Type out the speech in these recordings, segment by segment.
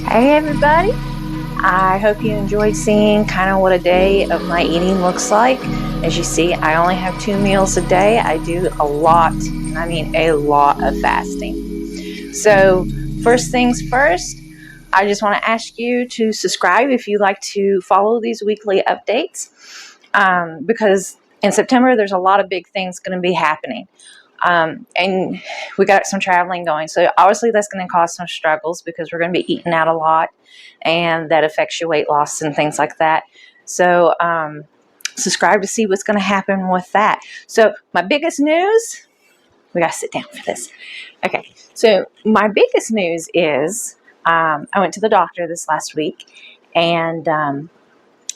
Hey everybody, I hope you enjoyed seeing kind of what a day of my eating looks like. As you see, I only have 2 meals a day. I do a lot, and I mean a lot of fasting. So first things first, I just want to ask you to subscribe if you like to follow these weekly updates. because in September, there's a lot of big things going to be happening. And we got some traveling going. So obviously that's going to cause some struggles because we're going to be eating out a lot, and that affects your weight loss and things like that. So subscribe to see what's going to happen with that. So my biggest news, we got to sit down for this. Okay. So my biggest news is I went to the doctor this last week, and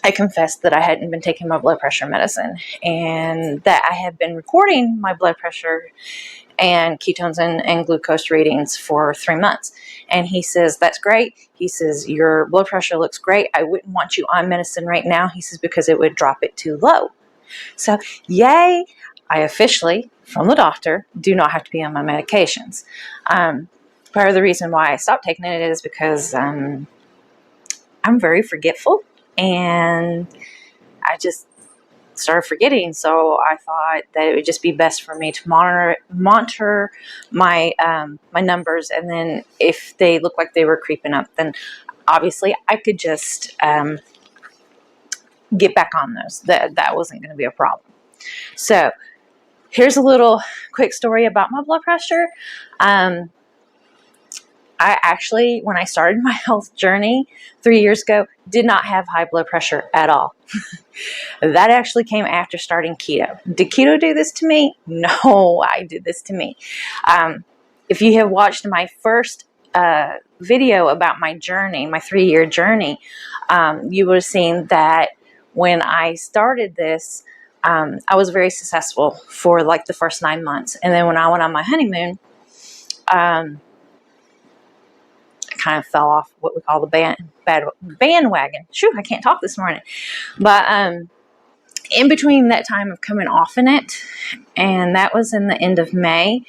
I confessed that I hadn't been taking my blood pressure medicine, and that I had been recording my blood pressure and ketones and glucose readings for 3 months. And he says, that's great. He says, your blood pressure looks great. I wouldn't want you on medicine right now. He says, because it would drop it too low. So yay, I officially, from the doctor, do not have to be on my medications. Part of the reason why I stopped taking it is because I'm very forgetful, and I just started forgetting. So I thought that it would just be best for me to monitor my my numbers, and then if they look like they were creeping up, then obviously I could just get back on those. That wasn't going to be a problem. So here's a little quick story about my blood pressure. I actually, when I started my health journey 3 years ago, did not have high blood pressure at all. That actually came after starting keto. Did keto do this to me? No, I did this to me. If you have watched my first video about my journey, my 3-year journey, you would have seen that when I started this, I was very successful for like the first 9 months. And then when I went on my honeymoon, kind of fell off what we call the bandwagon. Shoot, I can't talk this morning. But in between that time of coming off in it, and that was in the end of May,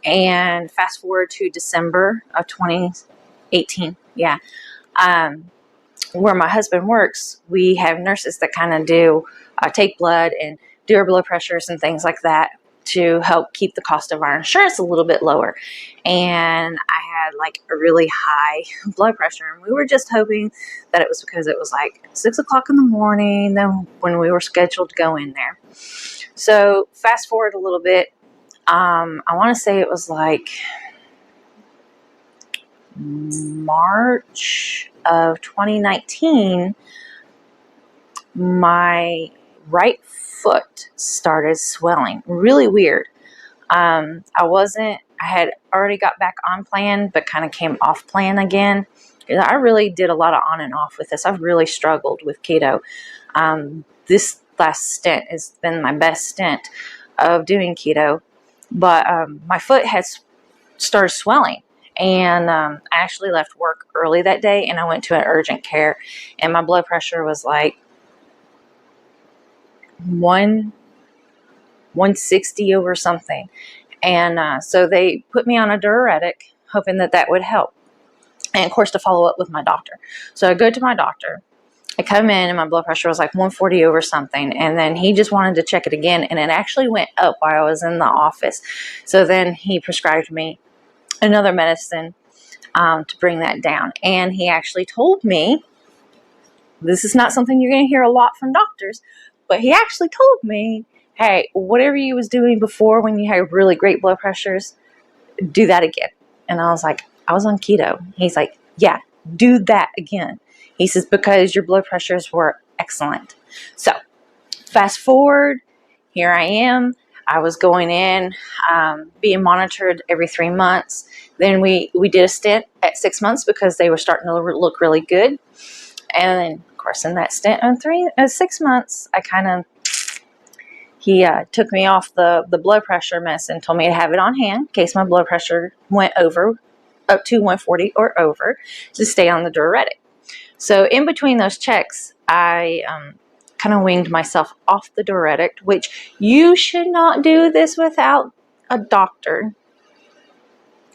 and fast forward to December of 2018, where my husband works, we have nurses that kind of do take blood and do our blood pressures and things like that to help keep the cost of our insurance a little bit lower. And I had like a really high blood pressure, and we were just hoping that it was because it was like 6 o'clock in the morning then when we were scheduled to go in there. So fast forward a little bit, I want to say it was like March of 2019, my right foot started swelling. Really weird. I had already got back on plan, but kind of came off plan again. I really did a lot of on and off with this. I've really struggled with keto. This last stint has been my best stint of doing keto, but my foot has started swelling. And I actually left work early that day, and I went to an urgent care, and my blood pressure was like 160 over something. And so they put me on a diuretic, hoping that that would help. And of course, to follow up with my doctor. So I go to my doctor. I come in, and my blood pressure was like 140 over something. And then he just wanted to check it again, and it actually went up while I was in the office. So then he prescribed me another medicine to bring that down. And he actually told me, this is not something you're going to hear a lot from doctors, but he actually told me, hey, whatever you was doing before when you had really great blood pressures, do that again. And I was like, I was on keto. He's like, yeah, do that again. He says, because your blood pressures were excellent. So fast forward, here I am. I was going in, being monitored every 3 months. Then we did a stint at 6 months because they were starting to look really good. And then, of course, in that stint of 6 months, he took me off the blood pressure medicine, told me to have it on hand in case my blood pressure went up to 140 or over, to stay on the diuretic. So in between those checks, I kind of weaned myself off the diuretic, which you should not do this without a doctor.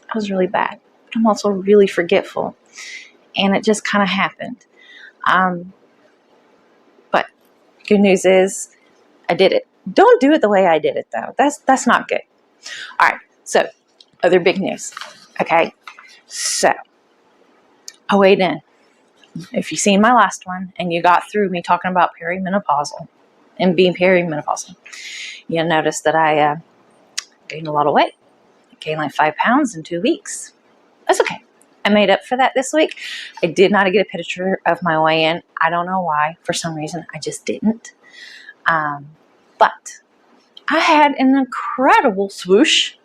I was really bad, but I'm also really forgetful, and it just kind of happened. But good news is I did it. Don't do it the way I did it, though. That's not good. All right. So other big news. Okay. So I weighed in. If you've seen my last one and you got through me talking about perimenopausal, and being perimenopausal. You'll notice that I gained a lot of weight. I gained like 5 pounds in 2 weeks. That's okay. I made up for that this week. I did not get a picture of my weigh-in. I don't know why. For some reason, I just didn't. But I had an incredible swoosh.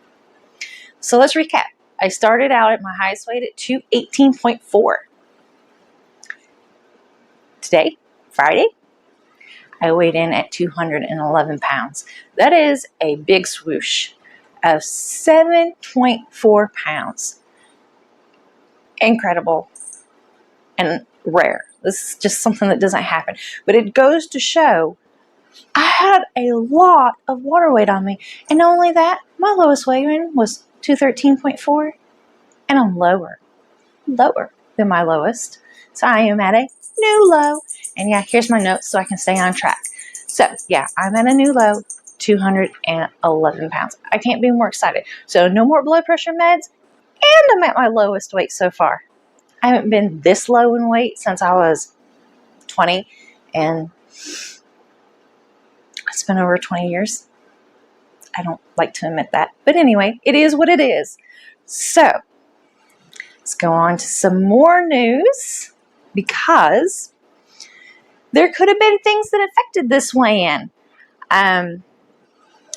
So let's recap. I started out at my highest weight at 218.4. Today, Friday, I weighed in at 211 pounds. That is a big swoosh of 7.4 pounds. Incredible and rare. This is just something that doesn't happen. But it goes to show I had a lot of water weight on me. And not only that, my lowest weigh-in was 213.4. And I'm lower than my lowest. So I am at a new low. And yeah, here's my notes so I can stay on track. So yeah, I'm at a new low, 211 pounds. I can't be more excited. So no more blood pressure meds. And I'm at my lowest weight so far. I haven't been this low in weight since I was 20. And it's been over 20 years. I don't like to admit that. But anyway, it is what it is. So let's go on to some more news, because there could have been things that affected this weigh-in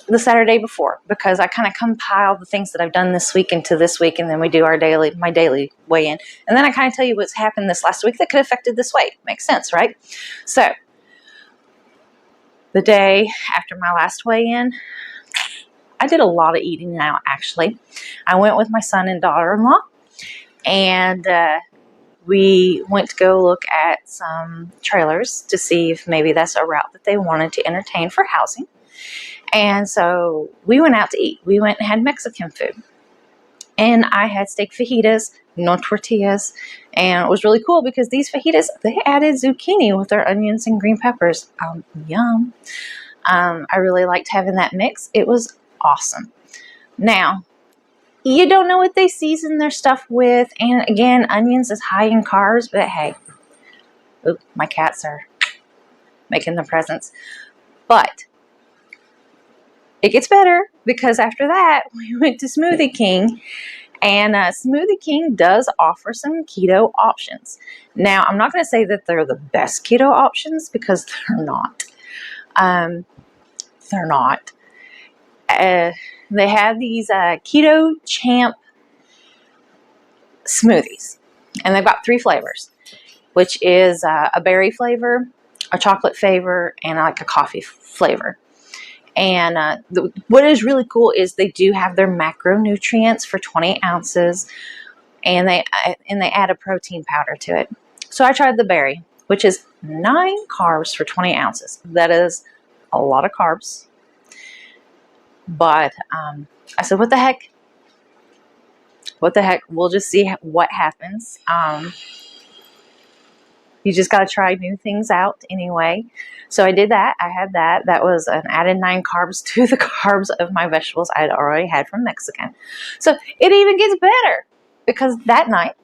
the Saturday before, because I kind of compile the things that I've done this week into this week, and then we do my daily weigh-in. And then I kind of tell you what's happened this last week that could have affected this weight. Makes sense, right? So the day after my last weigh-in, I did a lot of eating now, actually. I went with my son and daughter-in-law, and we went to go look at some trailers to see if maybe that's a route that they wanted to entertain for housing. And so we went out to eat. We went and had Mexican food. And I had steak fajitas, no tortillas. And it was really cool because these fajitas, they added zucchini with their onions and green peppers. Yum. I really liked having that mix. It was awesome. Now, you don't know what they season their stuff with. And again, onions is high in carbs, but hey, my cats are making the presents. But it gets better, because after that, we went to Smoothie King, and Smoothie King does offer some keto options. Now, I'm not going to say that they're the best keto options, because they're not. They're not. They have these Keto Champ smoothies, and they've got 3 flavors, which is a berry flavor, a chocolate flavor, and like a coffee flavor. And what is really cool is they do have their macronutrients for 20 ounces, and they add a protein powder to it. So I tried the berry, which is 9 carbs for 20 ounces. That is a lot of carbs. But I said, what the heck? What the heck? We'll just see what happens. You just got to try new things out anyway. So I did that. I had that. That was an added 9 carbs to the carbs of my vegetables I had already had from Mexican. So it even gets better, because that night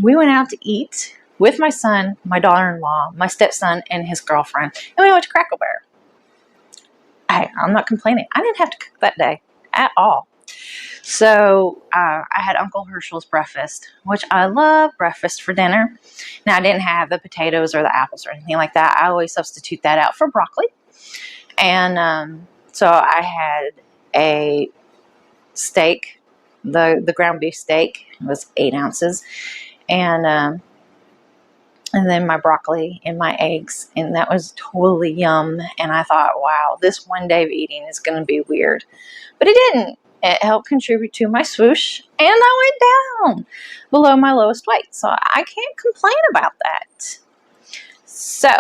we went out to eat with my son, my daughter-in-law, my stepson, and his girlfriend. And we went to Cracker Barrel. I'm not complaining. I didn't have to cook that day at all. So I had Uncle Herschel's breakfast, which I love breakfast for dinner. Now, I didn't have the potatoes or the apples or anything like that. I always substitute that out for broccoli. And so I had a steak, the ground beef steak. It was 8 ounces. And then my broccoli and my eggs, and that was totally yum. And I thought, wow, this one day of eating is going to be weird. But it didn't. It helped contribute to my swoosh, and I went down below my lowest weight. So I can't complain about that. So,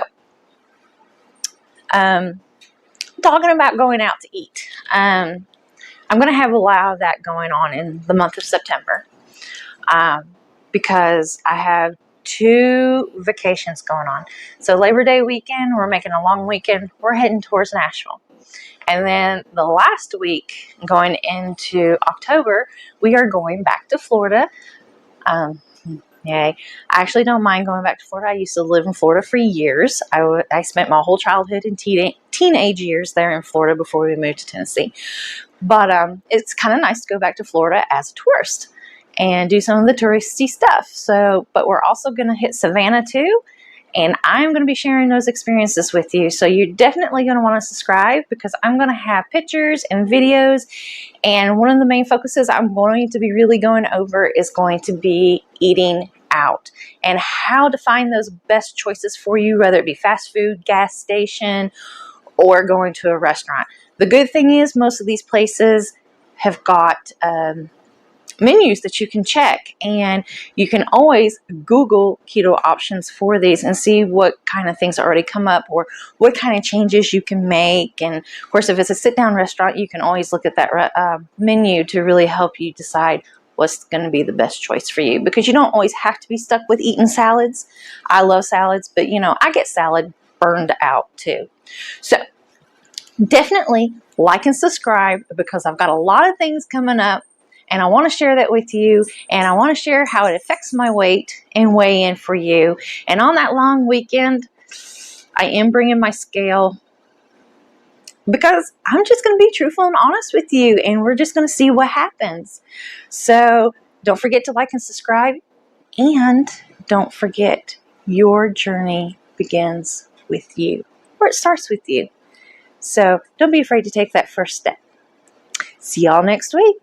talking about going out to eat. I'm going to have a lot of that going on in the month of September, because I have 2 vacations going on. So Labor Day weekend, we're making a long weekend. We're heading towards Nashville. And then the last week, going into October, we are going back to Florida. Yay. I actually don't mind going back to Florida. I used to live in Florida for years. I spent my whole childhood and teenage years there in Florida before we moved to Tennessee. But it's kind of nice to go back to Florida as a tourist and do some of the touristy stuff. So, but we're also going to hit Savannah too. And I'm going to be sharing those experiences with you. So you're definitely going to want to subscribe because I'm going to have pictures and videos. And one of the main focuses I'm going to be really going over is going to be eating out and how to find those best choices for you, whether it be fast food, gas station, or going to a restaurant. The good thing is most of these places have got menus that you can check, and you can always Google keto options for these and see what kind of things already come up or what kind of changes you can make. And of course, if it's a sit-down restaurant, you can always look at that menu to really help you decide what's going to be the best choice for you, because you don't always have to be stuck with eating salads. I love salads, but I get salad burned out too. So definitely like and subscribe, because I've got a lot of things coming up and I want to share that with you, and I want to share how it affects my weight and weigh in for you. And on that long weekend, I am bringing my scale because I'm just going to be truthful and honest with you, and we're just going to see what happens. So don't forget to like and subscribe, and don't forget, your journey begins with you, or it starts with you. So don't be afraid to take that first step. See y'all next week.